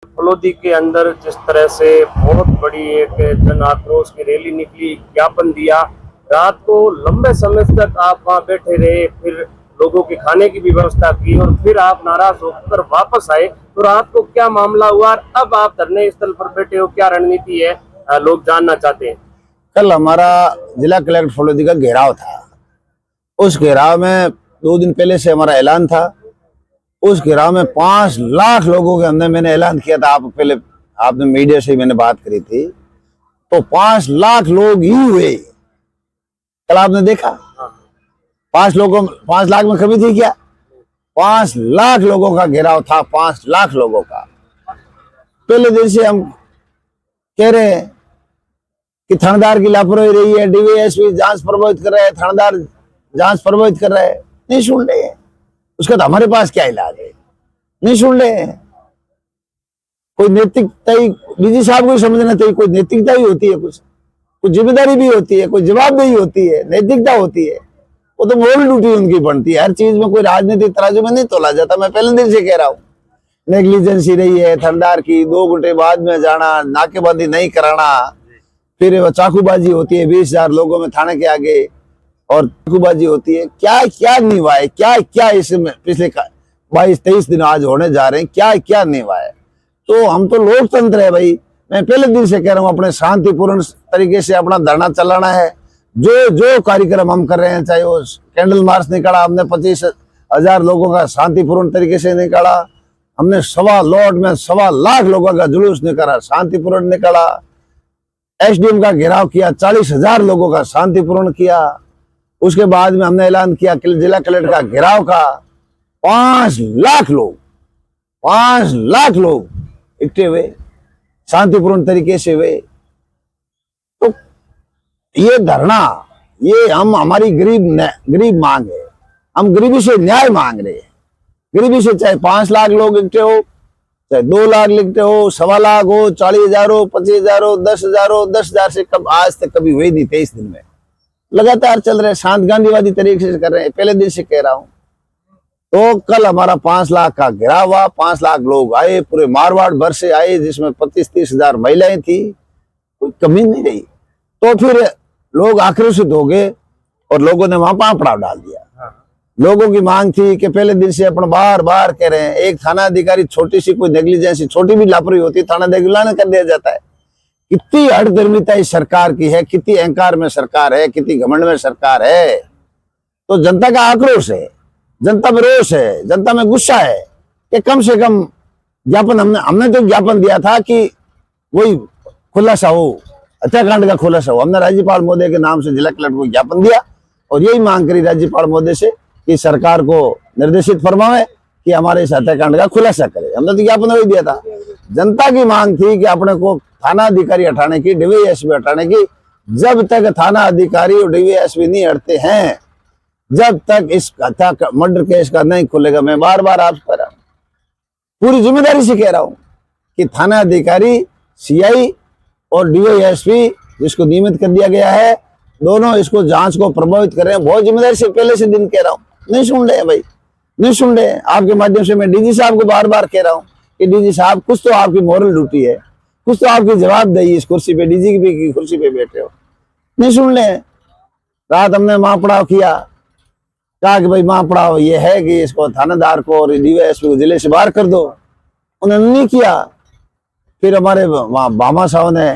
फलोदी के अंदर जिस तरह से बहुत बड़ी एक जन आक्रोश की रैली निकली, ज्ञापन दिया, रात को लंबे समय तक आप वहां बैठे रहे, फिर लोगों के खाने की भी व्यवस्था की और फिर आप नाराज होकर वापस आए, तो रात को क्या मामला हुआ और अब आप धरने स्थल पर बैठे हो, क्या रणनीति है, लोग जानना चाहते हैं। कल हमारा जिला कलेक्टर फलोदी का घेराव था। उस घेराव में 2 दिन पहले से हमारा ऐलान था। उस घेराव में 5 लाख लोगों के अंदर मैंने ऐलान किया था। आप पहले आपने मीडिया से मैंने बात करी थी, तो 5 लाख लोग ही हुए। कल आपने देखा 5 लाख में कभी थी क्या? 5 लाख लोगों का घेराव था। 5 लाख लोगों का। पहले दिन से हम कह रहे हैं कि थानेदार की लापरवाही रही है, डीवाईएसपी जांच प्रभावित कर रहा है, थानेदार जांच प्रभावित कर रहा है। नहीं सुन रहे हैं। उसका तो हमारे पास क्या इलाज है? नहीं सुन रहे हैं। कोई नैतिकता ही डीजी साहब को समझना चाहिए। कोई नैतिकता ही होती है, कुछ जिम्मेदारी भी होती है, कोई जवाबदेही होती है, नैतिकता होती है। वो तो मोरल ड्यूटी उनकी बनती है। हर चीज में कोई राजनीतिक तराजू में नहीं तोला जाता। मैं पहले दिन से कह रहा हूँ, नेग्लिजेंसी रही है थानेदार की। 2 घंटे बाद में जाना, नाकेबंदी नहीं कराना, फिर चाकूबाजी होती है 20,000 लोगों में थाने के आगे, और चाकूबाजी होती है। क्या क्या नीवा है? क्या क्या इसमें पिछले 22-23 दिन आज होने जा रहे हैं, क्या क्या नीवा है? तो हम तो लोकतंत्र है भाई। मैं पहले दिन से कह रहा हूँ, अपने शांतिपूर्ण तरीके से अपना धरना चलाना है। जो जो कार्यक्रम हम कर रहे हैं, चाहे वो कैंडल मार्च निकाला हमने, 25,000 लोगों का शांतिपूर्ण तरीके से निकाला हमने। 1.25 लाख लोगों का जुलूस निकाला, शांतिपूर्ण निकाला। एसडीएम का घेराव किया, 40,000 लोगों का शांतिपूर्ण किया। उसके बाद में हमने ऐलान किया जिला कलेक्टर का घेराव का। 5 लाख लोग इकट्ठे हुए, शांतिपूर्ण तरीके से हुए। तो ये धरना, ये हमारी गरीब मांग है। हम गरीबी से न्याय मांग रहे हैं। गरीबी से चाहे 5 लाख लोग इकट्ठे हो, चाहे 2 लाख इकट्ठे हो, 1.25 लाख हो, 40,000 हो, 25,000 हो, 10,000 हो। 10,000 से कब आज तक कभी हुई नहीं। 23 दिन में लगातार चल रहे, शांत गांधीवादी तरीके से कर रहे हैं। पहले दिन से कह रहा हूं। तो कल हमारा 5 लाख का घेराव हुआ। 5 लाख लोग आए, पूरे मारवाड़ भर से आए, जिसमें 25-30,000 महिलाएं थी। कोई कमी नहीं रही। तो फिर लोग आक्रोशित हो गए और लोगों ने वहां पापड़ा डाल दिया। लोगों की मांग थी कि पहले दिन से अपन बार बार कह रहे हैं, एक थाना अधिकारी छोटी सी कोई नेग्लिजेंसी, छोटी भी लापरवाही होती है, थाना अधिकारी कर दिया जाता है। कितनी अड़धर्मिता इस सरकार की है, कितनी अहंकार में सरकार है, कितनी घमंड में सरकार है। तो जनता का आक्रोश है, जनता में रोष है, जनता में गुस्सा है कि कम से कम ज्ञापन हमने तो ज्ञापन दिया था कि वही खुलासा हो, हत्याकांड का खुलासा हो। हमने राज्यपाल महोदय के नाम से जिला कलेक्टर को ज्ञापन दिया और यही मांग करी राज्यपाल महोदय से कि सरकार को निर्देशित फरमावे कि हमारे इस हत्याकांड का खुलासा करे। हमने तो ज्ञापन वही दिया था। जनता की मांग थी कि अपने को थाना अधिकारी हटाने की, डीवाईएसपी हटाने की। जब तक थाना अधिकारी और डीवाईएसपी नहीं हटते हैं, जब तक इस हत्या मर्डर केस का नहीं खुलेगा। मैं बार बार आपसे कह रहा हूं, पूरी जिम्मेदारी से कह रहा हूं कि थाना अधिकारी, सीआई और डीवाईएसपी जिसको नियमित कर दिया गया है, दोनों इसको जांच को प्रभावित कर रहे हैं। बहुत जिम्मेदारी से पहले से दिन कह रहा हूं। नहीं सुन रहे हैं भाई, नहीं सुन रहे हैं। आपके माध्यम से मैं डीजी साहब को बार बार कह रहा हूं कि डीजी साहब, कुछ तो आपकी मोरल ड्यूटी है, कुछ तो आपकी जवाबदेही। इस कुर्सी पे, डीजी की कुर्सी पे बैठे हो, नहीं सुन रहे हैं। रात हमने महापड़ाव किया, कहा कि भाई महापड़ाव ये है कि इसको थानेदार को और डीवाईएसपी को जिले से बाहर कर दो। उन्होंने नहीं किया। फिर हमारे वहां बामा साहब ने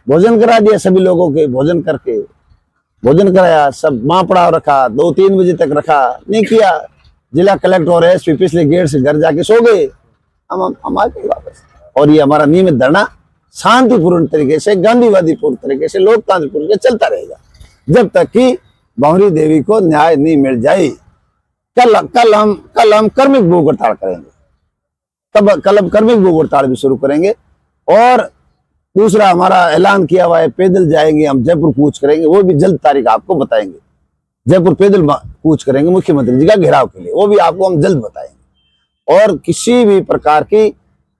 भोजन करा दिया, सभी लोगों के भोजन करके, भोजन कराया, सब महापड़ाव रखा, 2-3 बजे तक रखा, नहीं किया। जिला कलेक्टर और एसपी पिछले गेट से घर जाके सो गए। हम आ गए वापस। और ये हमारा नियमित धरना शांतिपूर्ण तरीके से, गांधीवादी पूर्ण तरीके से, लोकतांत्रिक तरीके से चलता रहेगा जब तक कि भंवरी देवी को न्याय नहीं मिल जाए। कल हम कर्मिक भूख हड़ताल करेंगे। कल हम कर्मिक भूख हड़ताल भी शुरू करेंगे। और दूसरा हमारा ऐलान किया हुआ है, पैदल जाएंगे हम, जयपुर कूच करेंगे। वो भी जल्द तारीख आपको बताएंगे। जयपुर पैदल कूच करेंगे मुख्यमंत्री जी का घेराव के लिए, वो भी आपको हम जल्द बताएंगे। और किसी भी प्रकार की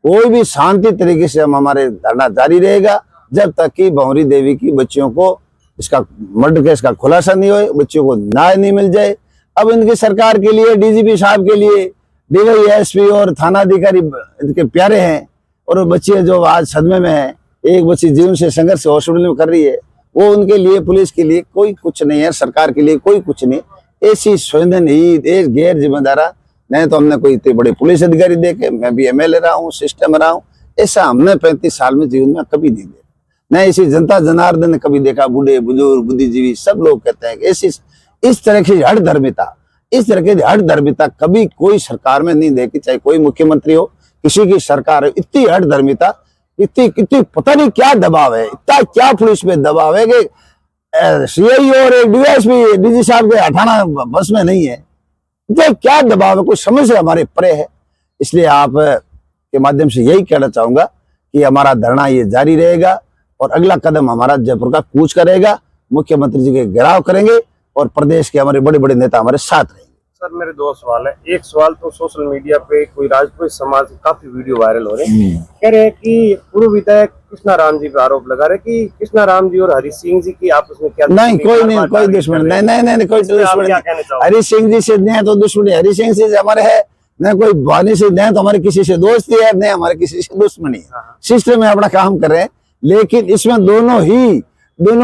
कोई भी शांति तरीके से हमारे धरना जारी रहेगा जब तक कि भंवरी देवी की बच्चियों को इसका मर्डर केस का खुलासा नहीं हो, बच्चियों को न्याय नहीं मिल जाए। अब इनकी सरकार के लिए, डीजीपी साहब के लिए, डीवाईएसपी और थाना अधिकारी इनके प्यारे हैं और वो बच्ची है जो आज सदमे में है, एक बच्ची जीवन से संघर्ष हॉस्पिटल में कर रही है, वो उनके लिए पुलिस के लिए कोई कुछ नहीं है, सरकार के लिए कोई कुछ नहीं। ऐसी संवेदनहीन गैर जिम्मेदारा, नहीं तो हमने कोई इतने बड़े पुलिस अधिकारी देखे, मैं भी एमएलए रहा हूँ, सिस्टम रहा हूँ, ऐसा हमने 35 साल में जीवन में कभी नहीं देखा। न ऐसी जनता जनार्दन ने कभी देखा। बूढ़े बुजुर्ग बुद्धिजीवी सब लोग कहते हैं कि ऐसी इस तरह की हठ धर्मिता, इस तरह की हठ धर्मिता कभी कोई सरकार में नहीं देखी, चाहे कोई मुख्यमंत्री हो, किसी की सरकार हो। इतनी हठ धर्मिता, इतनी पता नहीं क्या दबाव है, इतना क्या पुलिस पे दबाव है कि सीआई और एक डीएसपी डीजी साहब के हटाना बस में नहीं है। ये क्या दबाव है, कुछ समझ से हमारे परे है। इसलिए आप के माध्यम से यही कहना चाहूंगा कि हमारा धरना ये जारी रहेगा और अगला कदम हमारा जयपुर का कूच करेगा, मुख्यमंत्री जी के घेराव करेंगे और प्रदेश के हमारे बड़े बड़े नेता हमारे साथ रहेंगे। सर मेरे दो सवाल है। एक सवाल तो सोशल मीडिया पे कोई राजपूत समाज के काफी वीडियो वायरल हो रहे हैं, कह रहे हैं कि पूर्व विधायक कृष्णा राम जी पे आरोप लगा रहे कि कृष्णा राम जी और हरी सिंह जी की आपस में क्या नहीं, कोई नहीं, कोई दुश्मन नहीं, नहीं कोई दुश्मन नहीं। हरी सिंह जी से नहीं तो दुश्मनी, हरी सिंह से हमारे है न, कोई वानी से नहीं तो हमारे किसी से दोस्ती है, नहीं हमारे किसी से दुश्मनी है। सिस्टम में अपना काम कर रहे हैं, लेकिन इसमें दोनों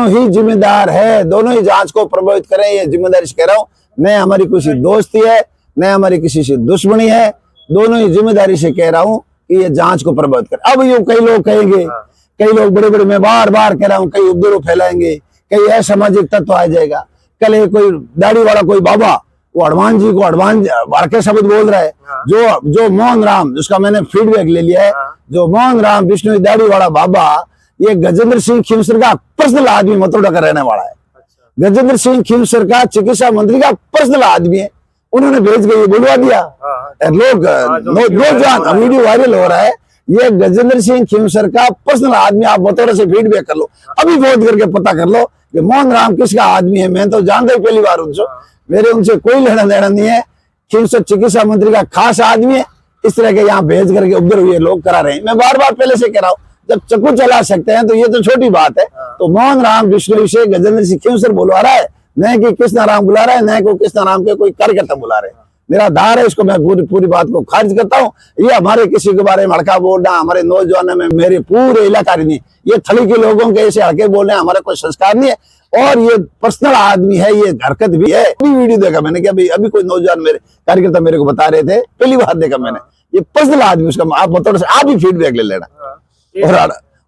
ही जिम्मेदार है, दोनों ही जांच को प्रभावित करें, ये जिम्मेदारी से कह रहा हूँ। न हमारी किसी दोस्ती है, न हमारी किसी से दुश्मनी है, दोनों ही जिम्मेदारी से कह रहा हूँ कि ये जांच को प्रभावित करें। अब यूं कई लोग कहेंगे, कई लोग बड़े बड़े, मैं बार बार कह रहा हूँ, कई उपद्रव फैलाएंगे, कई असामाजिक तत्व आ जाएगा। कल एक कोई दाढ़ी वाला कोई बाबा, वो हनुमान जी को हड़के शब्द बोल रहा है, जो मोहन राम, जिसका मैंने फीडबैक ले लिया है, जो मोहन राम विष्णु दाढ़ी वाला बाबा, ये गजेंद्र सिंह खीमसर का पर्सनल आदमी मतोड़ा का रहने वाला है। गजेंद्र सिंह खीमसर का चिकित्सा मंत्री का पर्सनल आदमी है, उन्होंने भेज के ये बुलवा दिया। लोग नौजवान वीडियो वायरल हो रहा है, ये गजेंद्र सिंह खीमसर का पर्सनल आदमी, आप मतोड़ा से फीडबैक कर लो, अभी फोन करके पता कर लो कि मोहन राम किसका आदमी है। मैं तो जानता ही पहली बार उनसे, मेरे उनसे कोई लेना देना नहीं है। खीमसर चिकित्सा मंत्री का खास आदमी है, इस तरह के यहाँ भेज करके उपद्रव ये लोग करा रहे हैं। मैं बार बार पहले से कह रहा हूँ, जब चक्कू चला सकते हैं तो ये तो छोटी बात है। तो मोहन राम विष्णु से गजेंद्र सिंह खीमसर बुलवा रहा है, न कि कृष्णा राम बुला रहा है, न को कृष्णा राम के कोई कार्यकर्ता बुला रहे हैं। मेरा धार है, इसको मैं पूरी बात को खारिज करता हूँ। ये हमारे किसी के बारे में हड़का बोलना, हमारे नौजवानों में, मेरे पूरे इलाका नहीं, ये थली के लोगों के ऐसे हड़के बोलने हमारा कोई संस्कार नहीं है। और ये पर्सनल आदमी है, ये हरकत भी है। अभी वीडियो देखा मैंने कि अभी कोई नौजवान मेरे कार्यकर्ता मेरे को बता रहे थे, पहली बार देखा मैंने, ये पर्सनल आदमी, उसका आप मतोड़ से आप ही फीडबैक ले लेना।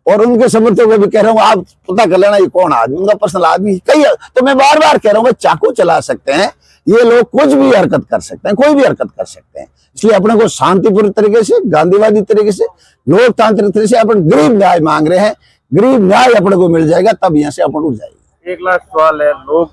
और उनके समर्थकों को भी कह रहा हूँ, आप पता कर लेना ये कौन आदमी, उनका पर्सनल आदमी कई। तो मैं बार बार कह रहा हूँ, चाकू चला सकते हैं ये लोग, कुछ भी हरकत कर सकते हैं, कोई भी हरकत कर सकते हैं। इसलिए अपने को शांतिपूर्ण तरीके से, गांधीवादी तरीके से, लोकतांत्रिक तरीके से अपन गरीब न्याय मांग रहे हैं। गरीब न्याय अपने को मिल जाएगा, तब यहाँ से अपन उठ जाएंगे। एक लास्ट सवाल है, लोग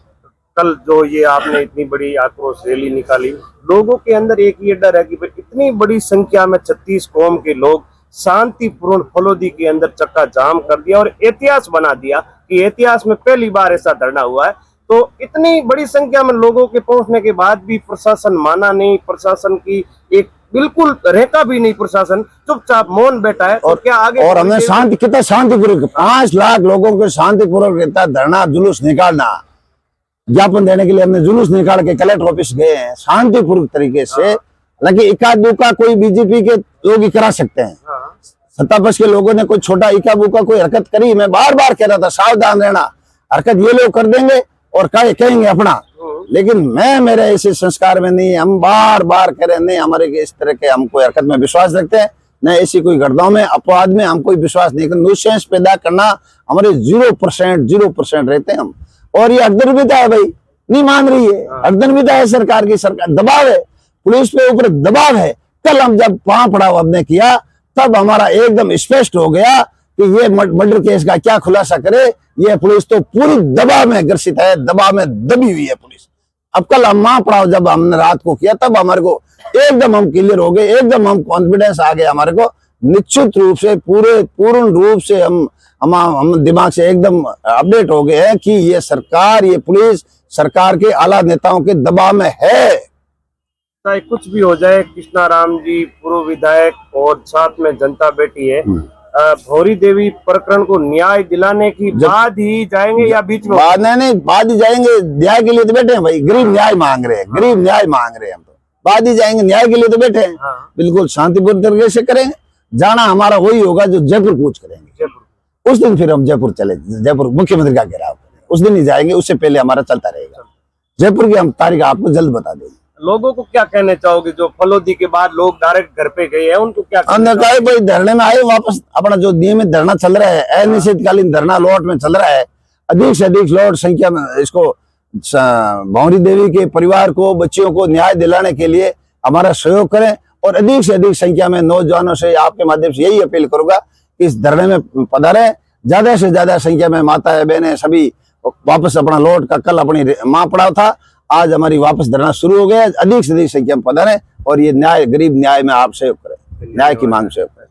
कल जो ये आपने इतनी बड़ी आक्रोश रैली निकाली, लोगों के अंदर एक ये डर है कि इतनी बड़ी संख्या में 36 कौम के लोग शांतिपूर्ण फलोदी के अंदर चक्का जाम कर दिया और इतिहास बना दिया कि इतिहास में पहली बार ऐसा धरना हुआ है। तो इतनी बड़ी संख्या में लोगों के पहुंचने के बाद भी प्रशासन माना नहीं, प्रशासन की एक बिल्कुल रेखा भी नहीं, प्रशासन चुपचाप मौन बैठा है। और क्या आगे, और हमने कितना शांतिपूर्वक 5 लाख लोगों को शांतिपूर्वक धरना जुलूस निकालना, ज्ञापन देने के लिए हमने जुलूस निकाल के कलेक्टर ऑफिस गए हैं शांतिपूर्वक तरीके से। हालांकि इक्का दुक्का कोई बीजेपी के लोग ही करा सकते हैं, सत्ता पक्ष के लोगों ने कोई छोटा इक्का बुक्का कोई हरकत करी, मैं बार बार कह रहा था सावधान रहना, हरकत ये लोग कर देंगे और कहेंगे अपना। लेकिन मैं मेरे ऐसे संस्कार में नहीं, हम बार बार कह रहे नहीं, हमारे इस तरह के हम कोई हरकत में विश्वास रखते हैं, न ऐसी कोई घटनाओं में, अपवाद में हम कोई विश्वास नहीं करते। नुसेंस पैदा करना हमारे 0% रहते हैं हम। और ये अकदरविदा है भाई, नहीं मान रही है, अकदरविदा है सरकार की, सरकार दबाव है, पुलिस पे ऊपर दबाव है। कल हम जब वहां पड़ाव हमने किया, तब हमारा एकदम स्पष्ट हो गया कि ये मर्डर केस का क्या खुलासा करे। ये पुलिस तो पूरी दबाव में ग्रसित है, दबाव में दबी हुई है पुलिस। अब कल हम वहां पड़ाव जब हमने रात को किया, तब हमारे को एकदम हम क्लियर हो गए, एकदम हम कॉन्फिडेंस आ गया हमारे को, निश्चित रूप से पूर्ण रूप से हम दिमाग से एकदम अपडेट हो गए हैं कि ये सरकार, ये पुलिस सरकार के आला नेताओं के दबाव में है। चाहे कुछ भी हो जाए, कृष्णा राम जी पूर्व विधायक और साथ में जनता बैठी है, भौरी देवी प्रकरण को न्याय दिलाने की बाद ही जाएंगे या बीच में? नहीं, बाद ही जाएंगे। न्याय के लिए तो बैठे हैं भाई, गरीब न्याय मांग रहे हैं, गरीब न्याय मांग रहे हैं, हम तो बाद ही जाएंगे, न्याय के लिए तो बैठे हैं। बिल्कुल शांतिपूर्ण तरीके से करेंगे, जाना हमारा वही होगा जो जयपुर कूच करेंगे। जयपुर उस दिन फिर हम जयपुर चले, जयपुर मुख्यमंत्री का घेराव करें, उस दिन ही जाएंगे, उससे पहले हमारा चलता रहेगा। जयपुर की हम तारीख आपको जल्द बता देंगे। लोगों को क्या कहने चाहोगे जो फलोदी के बाद लोग डायरेक्ट घर पे गए हैं, उनको क्या हमने कहा भाई धरने में आए वापस, अपना जो नियमित धरना चल रहा है, अनिश्चितकालीन धरना लॉट में चल रहा है, अधिक से अधिक लॉट संख्या में इसको भंवरी देवी के परिवार को, बच्चियों को न्याय दिलाने के लिए हमारा सहयोग करें और अधिक से अधिक संख्या में नौजवानों से आपके माध्यम से यही अपील करूंगा कि इस धरने में पधारें, ज्यादा से ज्यादा संख्या में माताएं बहनें सभी वापस अपना लौट का, कल अपनी माँ पड़ाव था, आज हमारी वापस धरना शुरू हो गया, अधिक से अधिक संख्या में पधारें और ये न्याय, गरीब न्याय में आप सहयोग करें, न्याय की मांग सहयोग करें।